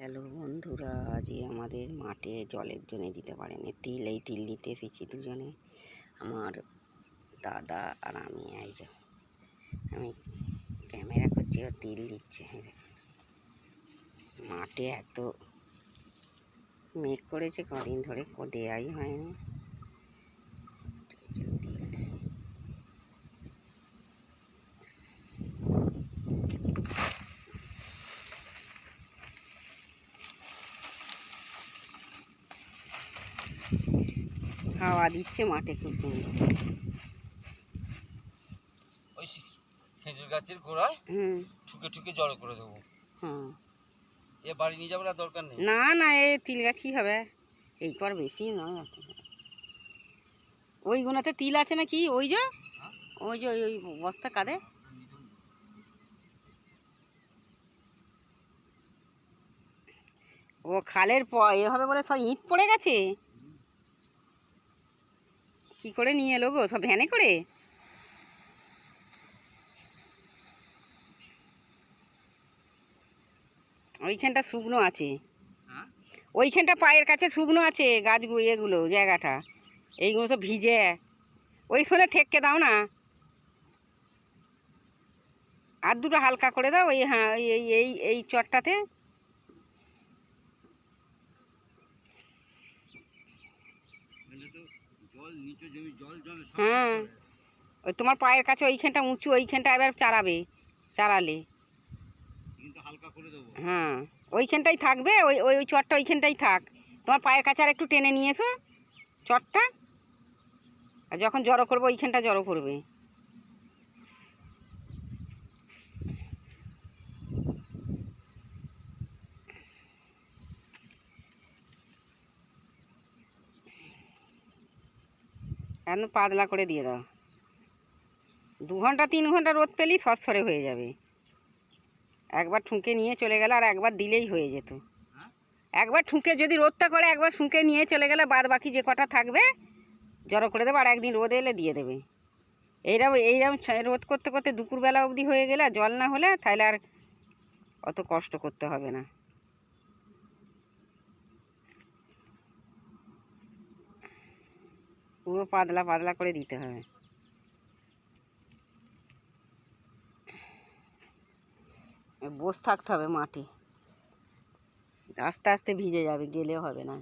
Hello বন্ধুরা, আজই আমাদের মাঠে জলের জন্য দিতে পারেনি তিল। এই তিল দিতে এসেছি দুজনে, আমার দাদা আর আমি। আমি ক্যামেরা করছি, ও তিল দিচ্ছে। মাঠে এত মেঘ করেছে, কদিন ধরে দেয়াই হয়নি। হাওয়া দিচ্ছে মাঠে খুব সুন্দর। ওই খেজুর গাছের গোড়ায় ঠুকে ঠুকে জড়ো করে দেবো। হ্যাঁ, এ বাড়ি নিয়ে যাবে না, দরকার নেই। না না, এ তিল গাছ কী হবে, এই কর বেশি নয়। ওইগুলোতে তিল আছে নাকি? ওই যে ওই যে ওই বস্তা কাঁধে। ও খালের এ হবে বলে সব ইট পড়ে গেছে। কি করে নিয়ে এলো গো, সব ভ্যানে করে? ওইখানটা শুকনো আছে, ওইখানটা পায়ের কাছে শুকনো আছে গাছগুলো, এগুলো জায়গাটা। এইগুলো তো ভিজে। ওই শোনে ঠেককে দাও না, আর দুটো হালকা করে দাও। ওই হ্যাঁ, এই এই এই চটটাতে। হ্যাঁ, ওই তোমার পায়ের কাছে ওইখানটা উঁচু, ওইখানটা এবার চারালে হ্যাঁ, ওইখানটাই থাকবে। ওই ওই ওই চটটা ওইখানটাই থাক। তোমার পায়ের কাছে আর একটু টেনে নিয়ে এসো চটটা, আর যখন জড়ো করবো ওইখানটা জড়ো করবে। একদম পাতলা করে দিয়ে দাও। 2 ঘন্টা 3 ঘন্টা রোদ পেলেই সরসরে হয়ে যাবে। একবার ঠুঁকে নিয়ে চলে গেলে আর একবার দিলেই হয়ে যেত। একবার ঠুঁকে যদি রোদটা করে, একবার ঠুঁকে নিয়ে চলে গেলে বাদ বাকি যে কটা থাকবে জড়ো করে দেবে। আর একদিন রোদ এলে দিয়ে দেবে। এইরকম রোদ করতে করতে দুপুরবেলা অবধি হয়ে গেলে, জল না হলে তাহলে আর অত কষ্ট করতে হবে না। পুরো পাতলা পাতলা করে দিতে হবে। বসে থাকতে হবে মাঠে, আস্তে আস্তে ভিজে যাবে, গেলেও হবে না।